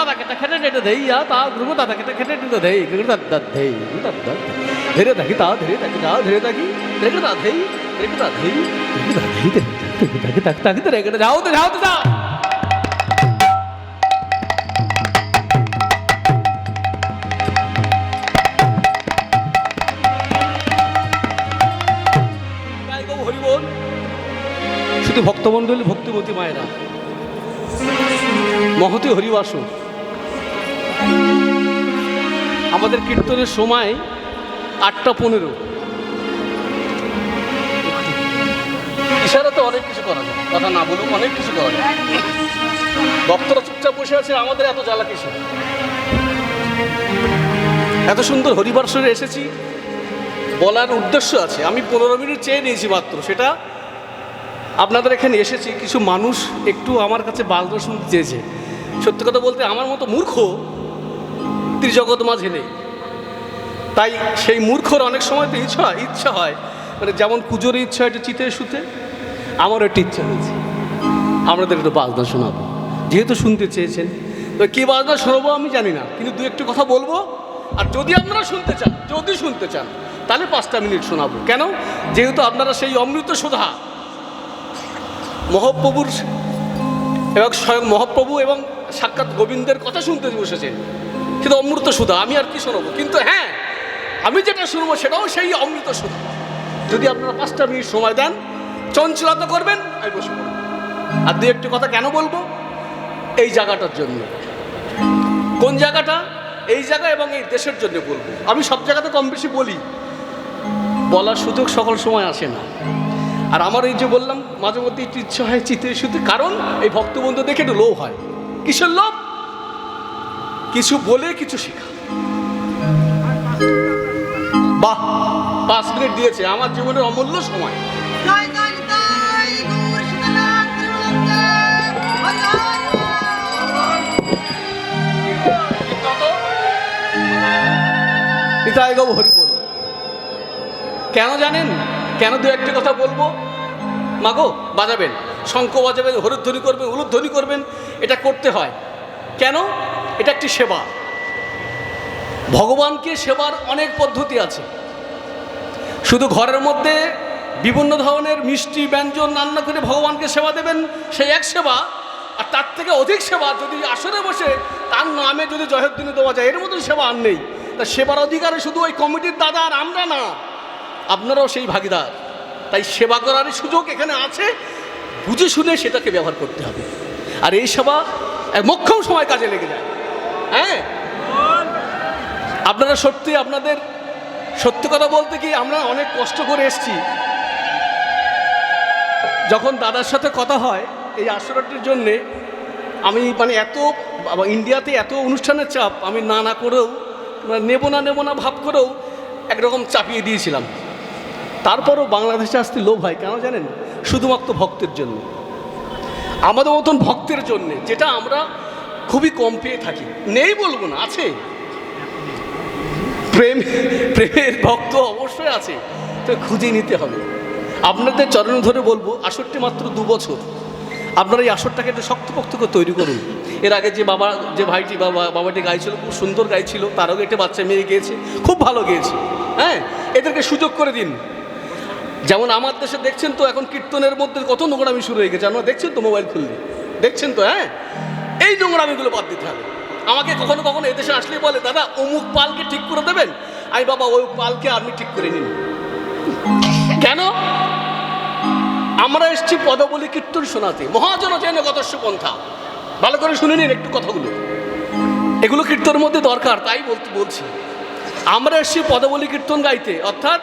দাদা কেটে খেটে নেটে দেইয়া তা গুরু দাদা কেটে খেটে নেটে দেই গুরু দাদা দেই গুরু দাদা ধীরে থাকি তা ধীরে থাকি যা ধীরে থাকি রেগে দা দেই রেগে দা দেই রেগে দা দেই রেগে থাকি তাক তাকি রেগে যাও তো যাও তো যাও হরিবোল শুধু ভক্তমণ্ডলী ভক্তিমতী মায়েরা মহতি হরিবাস আমাদের কীর্তনের সময় 8:15 ইশারাতে অনেক কিছু করা যায় কথা না বলুন অনেক কিছু করা যায় ভক্তরা চুপচাপ বসে আছে আমাদের এত জ্বালা কিছু এত সুন্দর হরিবাসরে এসেছি বলার উদ্দেশ্য আছে আমি 15 মিনিট চেয়ে নিয়েছি মাত্র সেটা আপনাদের এখানে এসেছি কিছু মানুষ একটু আমার কাছে বাজনা শুনতে চেয়েছে সত্যি কথা বলতে আমার মতো মূর্খ ত্রিজগৎ মাঝে নেই তাই সেই মূর্খর অনেক সময় তো ইচ্ছা হয় মানে যেমন পুজোর ইচ্ছা একটু চিতে শুতে আমারও একটু ইচ্ছা হয়েছে আপনাদের একটু বাজনা শোনাবো যেহেতু শুনতে চেয়েছেন তো কী বাজনা শোনাবো আমি জানি না কিন্তু দু একটু কথা বলবো আর যদি আপনারা শুনতে চান তাহলে 5টা মিনিট শোনাবো কেন যেহেতু আপনারা সেই অমৃত সুধা মহাপ্রভুর এবং স্বয়ং মহাপ্রভু এবং সাক্ষাৎ গোবিন্দের কথা শুনতে বসেছেন কিন্তু অমৃত সুধা আমি আর কি শোনাবো কিন্তু হ্যাঁ আমি যেটা শুনবো সেটাও সেই অমৃত সুধা যদি আপনারা 5টা মিনিট সময় দেন চঞ্চলতা করবেন আমি বসে পড়ব আর দু একটি কথা কেন বলবো এই জায়গাটার জন্য কোন জায়গাটা এই জায়গা এবং এই দেশের জন্য বলবো আমি সব জায়গাতে কম বেশি বলি বলার সুযোগ সকল সময় আসে না আর আমার এই যে বললাম মাঝে মধ্যে একটু ইচ্ছা হয় চিতে শুতে কারণ এই ভক্তবন্ধু দেখে একটু লোভ হয় কিসের লোভ কিছু বলে কিছু শেখা বাহ 5 মিনিট দিয়েছে আমার জীবনের অমূল্য সময় কেন জানেন কেন দু একটি কথা বলবো মাগো বাজাবেন শঙ্খ বাজাবেন হরিধ্বনি করবেন উলুধ্বনি করবেন এটা করতে হয় কেন এটা একটি সেবা ভগবানকে সেবার অনেক পদ্ধতি আছে শুধু ঘরের মধ্যে বিভিন্ন ধরনের মিষ্টি ব্যঞ্জন রান্না করে ভগবানকে সেবা দেবেন সেই এক সেবা আর তার থেকে অধিক সেবা যদি আসরে বসে তার নামে যদি জয়ধ্বনি দেওয়া যায় এর মতন সেবা আর নেই তা সেবার অধিকারে শুধু ওই কমিটির দাদা আর আমরা না আপনারাও সেই ভাগিদার তাই সেবা করার সুযোগ এখানে আছে বুঝে শুনে সেটাকে ব্যবহার করতে হবে আর এই সেবা এক মোক্ষম সময় কাজে লেগে যায় হ্যাঁ আপনারা সত্যি আপনাদের সত্যি কথা বলতে কি আমরা অনেক কষ্ট করে এসেছি যখন দাদার সাথে কথা হয় এই আসরটির জন্যে আমি মানে এত ইন্ডিয়াতে এত অনুষ্ঠানের চাপ আমি না করেও নেব না ভাব করেও একরকম চাপিয়ে দিয়েছিলাম তারপরও বাংলাদেশে আসতে লোভ হয় কেন জানেন শুধুমাত্র ভক্তের জন্য আমাদের মতন ভক্তের জন্যে যেটা আমরা খুবই কম পেয়ে থাকি নেই বলবো না আছে প্রেমের ভক্ত অবশ্যই আছে তো খুঁজে নিতে হবে আপনাদের চরণ ধরে বলবো আসরটি মাত্র 2 বছর আপনারা এই আসরটাকে একটু শক্তপোক্ত করে তৈরি করুন এর আগে যে ভাইটি বাবাটি গাইছিল খুব সুন্দর গাইছিল তার আগে একটা বাচ্চা মেয়ে গিয়েছে খুব ভালো গিয়েছে হ্যাঁ এদেরকে সুযোগ করে দিন যেমন আমার দেশে দেখছেন তো এখন কীর্তনের মধ্যে কত নোংরামি শুরু হয়ে গেছে আপনারা দেখছেন তো মোবাইল খুললে দেখছেন তো হ্যাঁ এই নোংরামিগুলো বাদ দিতে হবে আমাকে কখনো কখনো এদেশে আসলে বলে দাদা অমুক পালকে ঠিক করে দেবেন আমি বাবা ওই পালকে আপনি ঠিক করে নিন কেন আমরা এসেছি পদবলি কীর্তন শোনাতে মহাজন যেন গতস্য পন্থা ভালো করে শুনে নিন একটু কথাগুলো এগুলো কীর্তনের মধ্যে দরকার তাই বলছি আমরা এসেছি পদবলি কীর্তন গাইতে অর্থাৎ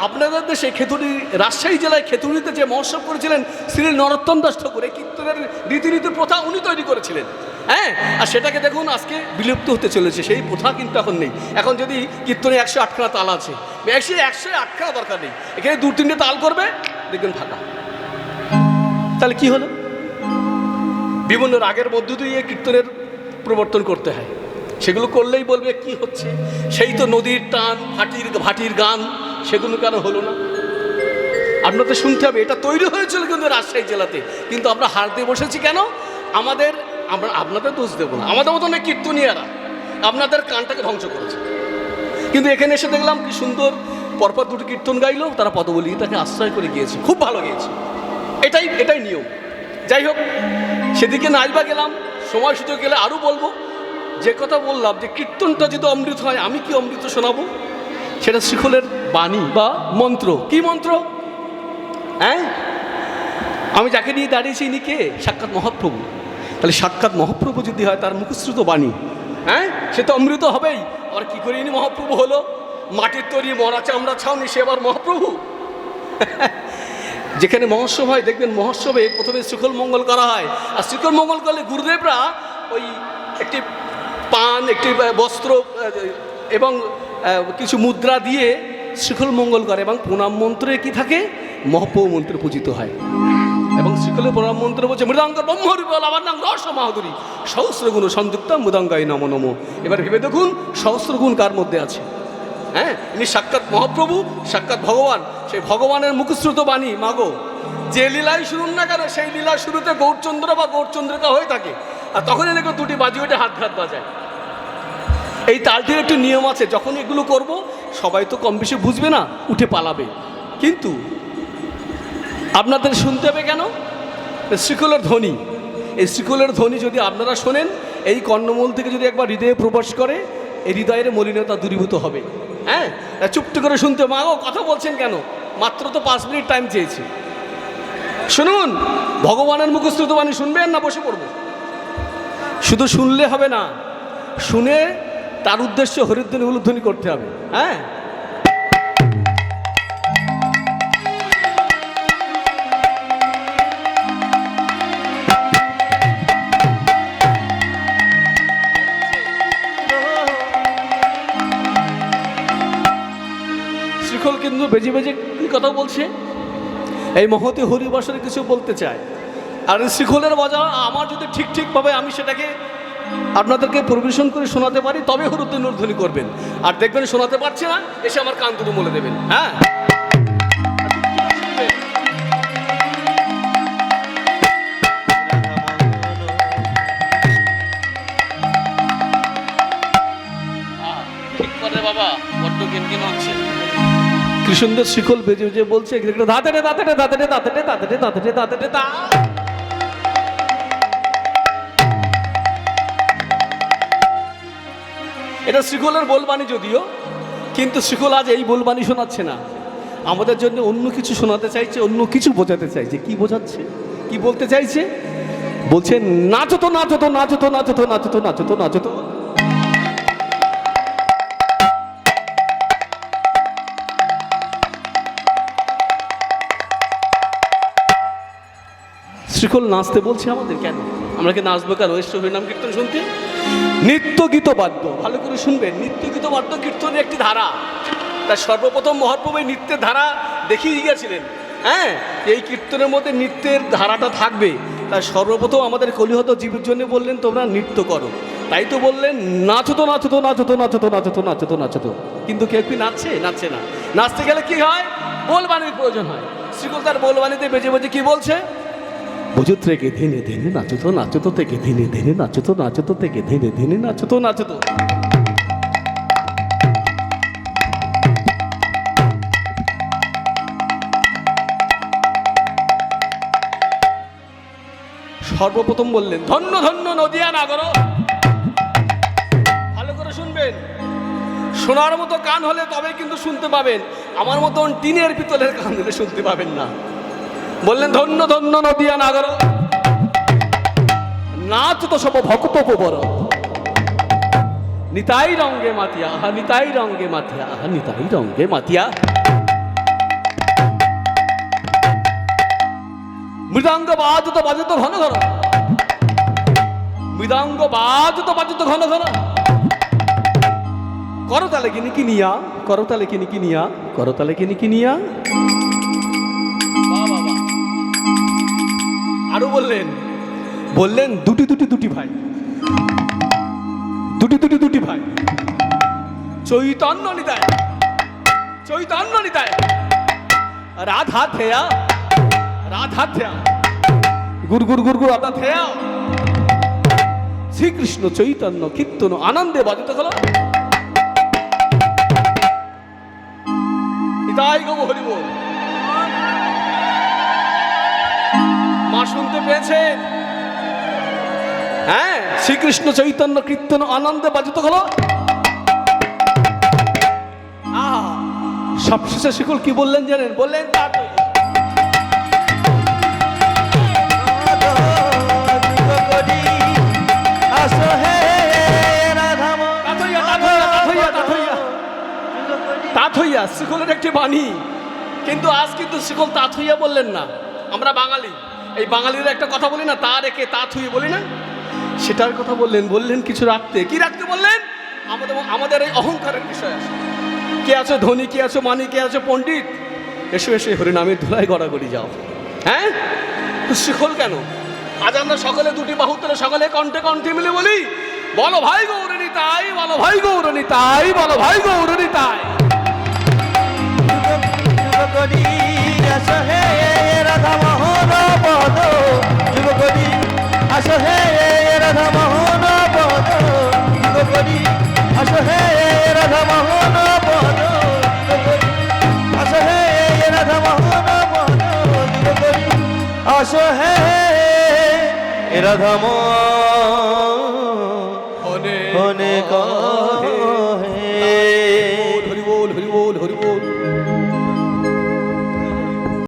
আপনাদের দেশে খেতুড়ি রাজশাহী জেলায় খেতুড়িতে যে মহোৎসব করেছিলেন শ্রী নরোত্তম দাস ঠাকুর এই কীর্তনের রীতিনীতি প্রথা উনি তৈরি করেছিলেন হ্যাঁ আর সেটাকে দেখুন আজকে বিলুপ্ত হতে চলেছে সেই প্রথা কিন্তু এখন নেই এখন যদি কীর্তনে 108খানা তাল আছে 108খানা দরকার নেই এখানে 2-3টে তাল করবে দেখবেন ফাঁকা তাহলে কি হলো বিভিন্ন রাগের মধ্য দিয়ে কীর্তনের প্রবর্তন করতে হয় সেগুলো করলেই বলবে কি হচ্ছে সেই তো নদীর টান ভাটির গান সেগুলো কেন হলো না আপনাদের শুনতে হবে এটা তৈরি হয়েছিল কিন্তু রাজশাহী জেলাতে কিন্তু আমরা হার দিয়ে বসেছি কেন আমাদের আমরা আপনাদের দোষ দেবো না, আমাদের মতন কীর্তনিয়ারা আপনাদের কানটাকে ধ্বংস করেছে। কিন্তু এখানে এসে দেখলাম কি সুন্দর পরপর দুটো কীর্তন গাইলো, তারা পদবলী তাকে আশ্রয় করে গিয়েছে, খুব ভালো গিয়েছে। এটাই নিয়ম। যাই হোক, সেদিকে নাচবা গেলাম, সময় সুযোগ গেলে আরও বলবো। যে কথা বললাম যে কীর্তনটা যদি অমৃত হয়, আমি কি অমৃত শোনাবো? সেটা শ্রীখোলের বাণী বা মন্ত্র। কি মন্ত্র? হ্যাঁ, আমি যাকে নিয়ে দাঁড়িয়েছি ইনি কে? সাক্ষাৎ মহাপ্রভু। তাহলে সাক্ষাৎ মহাপ্রভু যদি হয়, তার মুখশ্রুত বাণী, হ্যাঁ, সে তো অমৃত হবেই। আর কি করে ইনি মহাপ্রভু হলো? মাটির তৈরি মরা চামড়া ছাউনি, সে আবার মহাপ্রভু? যেখানে মহোৎসব হয় দেখবেন, মহোৎসবে প্রথমে শ্রীখোল মঙ্গল করা হয়। আর শ্রীখোল মঙ্গল করলে গুরুদেবরা ওই একটি পান, একটি বস্ত্র এবং কিছু মুদ্রা দিয়ে শ্রীখোল মঙ্গল করে। এবং প্রণাম মন্ত্রে কি থাকে? মহাপ্রভু মন্ত্রে পূজিত হয়। এবং শ্রীখোলের প্রণাম মন্ত্র বলছে মৃদঙ্গ ব্রহ্মরূপ লাবণ্যাং রস মাধুরী সহস্রগুণ সংযুক্ত মৃদঙ্গায় নমো নমো। এবার ভেবে দেখুন সহস্রগুণ কার মধ্যে আছে? হ্যাঁ, ইনি সাক্ষাৎ মহাপ্রভু, সাক্ষাৎ ভগবান। সেই ভগবানের মুখশ্রুত বাণী। মাগো, যে লীলাই শুনুন না কেন, সেই লীলার শুরুতে গৌরচন্দ্র বা গৌরচন্দ্রিকা হয়ে থাকে। আর তখনই দেখো দুটি বাজি ওঠে, হাত হাত বাজায়। এই তালটির একটু নিয়ম আছে। যখন এগুলো করব, সবাই তো কম বেশি বুঝবে না, উঠে পালাবে। কিন্তু আপনাদের শুনতে হবে কেন? শ্রীখোলের ধ্বনি। এই শ্রীখোলের ধ্বনি যদি আপনারা শোনেন, এই কর্ণমূল থেকে যদি একবার হৃদয়ে প্রবেশ করে, এই হৃদয়ের মলিনতা দূরীভূত হবে। হ্যাঁ, চুপটি করে শুনতে। মা গো, কথা বলছেন কেন? মাত্র তো 5 মিনিট টাইম চেয়েছি। শুনুন, ভগবানের মুখশ্রুত বাণী শুনবেন না বসে পড়ব? শুধু শুনলে হবে না, শুনে তার উদ্দেশ্যে হরিধ্বনি উলুধ্বনি করতে হবে। হ্যাঁ, শ্রীখোল কিন্তু বেজে বেজে কি কথা বলছে? এই মহতি হরিবাসরে কিছু বলতে চায়। আর শ্রীখোলের বাজা আমার যদি ঠিকভাবে আমি সেটাকে আপনাদেরকে পরিবেশন করে শোনাতে পারি, তবে হরিধ্বনি করবেন। আর দেখবেন শোনাতে পারছে না, এসে আমার কান দুটো বলে দেবেন। হ্যাঁ, ঠিক করে বাবা, বড্ড কিনকিন হচ্ছে। কি সুন্দর শ্রীখোল বেজে বেজে বলছে, দাঁতেটে দাঁতেটে দাঁতেটে দাঁতেটে দাঁতেটে দাঁতেটে দাঁতেটে দা। এটা শ্রীখোলের বলবাণী যদিও, কিন্তু শ্রীখোল আজ এই বলবাণী শোনাচ্ছে না, আমাদের জন্য অন্য কিছু শোনাতে চাইছে, অন্য কিছু বোঝাতে চাইছে। কি বোঝাচ্ছে, কি বলতে চাইছে? বলছে নাচো তো নাচো তো নাচো তো নাচো তো নাচো তো নাচো তো নাচো তো। শ্রীখোল নাচতে বলছে আমাদের কেন? আমরা কি নাচবো কেন? এসে হরিনাম কীর্তন শুনতে। নিত্য গীত বাদ্য, ভালো করে শুনবেন, নিত্য গীত বাদ্য কীর্তনের একটি ধারা। তার সর্বপ্রথম মহাপ্রভু নৃত্যের ধারা দেখিয়ে গিয়েছিলেন। হ্যাঁ, এই কীর্তনের মধ্যে নৃত্যের ধারাটা থাকবে। তাই সর্বপ্রথম আমাদের কলিহত জীবের জন্য বললেন তোমরা নৃত্য করো। তাই তো বললেন নাচো তো নাচো তো নাচো তো নাচো তো নাচো তো নাচো তো নাচো তো। কিন্তু কেউ কি নাচছে? নাচছে না। নাচতে গেলে কি হয়? বলবাণীর প্রয়োজন হয়। শ্রীখোল তার বলবাণীতে বেজে বেজে কি বলছে? বুঝো থেকে ধেনে ধেনে নাচো তো নাচো তো, থেকে ধেনে ধেনে নাচো তো নাচো তো, থেকে ধেনে ধেনে নাচো তো নাচো তো। সর্বপ্রথম বললেন ধন্য ধন্য নদিয়া নাগর। ভালো করে শুনবেন, শোনার মতো কান হলে তবে কিন্তু শুনতে পাবেন, আমার মতন টিনের পিতলের কান হলে শুনতে পাবেন না। বললেন ধন্য ধন্য নদিয়া নাগর, নাচ তো সব ভক্ত বড়, নিতাই রঙ্গে মাতিয়া, আহা নিতাই রঙ্গে মাতিয়া, আহা নিতাই রঙ্গে মাতিয়া। মৃদাঙ্গ বাজত বাজত ঘন ঘন, মৃদাঙ্গ বাজত বাজত ঘন ঘন। করতালে কিনি কিনিয়া, করতালে কিনি কিনিয়া, করতালে কিনি কিনিয়া। আরো বললেন, বললেন দুটি দুটি দুটি ভাই, দুটি দুটি দুটি ভাই, চৈতন্য নিতায়, চৈতন্য নিতায়, রাধা থেয়া, রাধা থেয়া, গুড় গুড় গুড় গুড় আপনার থেয়া। শ্রীকৃষ্ণ চৈতন্য কীর্তন আনন্দে বাজিত হলো। তাই গো হরি বল। মা শুনতে পেয়েছেন? হ্যাঁ, শ্রীকৃষ্ণ চৈতন্য কীর্তন আনন্দে বাজিত হলো। সবশেষে শিকল কি বললেন জানেন? বললেন তাথইয়া শিকলের একটি বাণী। কিন্তু আজ কিন্তু শিকল তাথইয়া বললেন না। আমরা বাঙালি, এই বাঙালির একটা কথা বলি না, তা রেখে তাথইয়া বলি না, সেটার কথা বললেন। বললেন কিছু রাখতে। কি রাখতে বললেন? আমাদের এই অহংকারের বিষয় আছে। কে আছে ধনী, কে আছে মানি, কে আছে পণ্ডিত, এসে এসে হরিনামের ধুলায় গড়াগড়ি যাও। হ্যাঁ, শিকল কেন? আজ আমরা সকলে দুটি বাহু তুলে সকলে কণ্ঠে কণ্ঠে মিলে বলি, বলো ভাই গৌরনী তাই, বলো ভাই গৌরনী তাই, বলো ভাই গৌরনী তাই। রাধা মোহন পদ যুবকরি আসো হে রাধা মোহন পদ যুবকরি আসো হে রাধা মোহন পদ যুবকরি আসো হে রাধা মোহন পদ যুবকরি আসো হে রাধা মোহন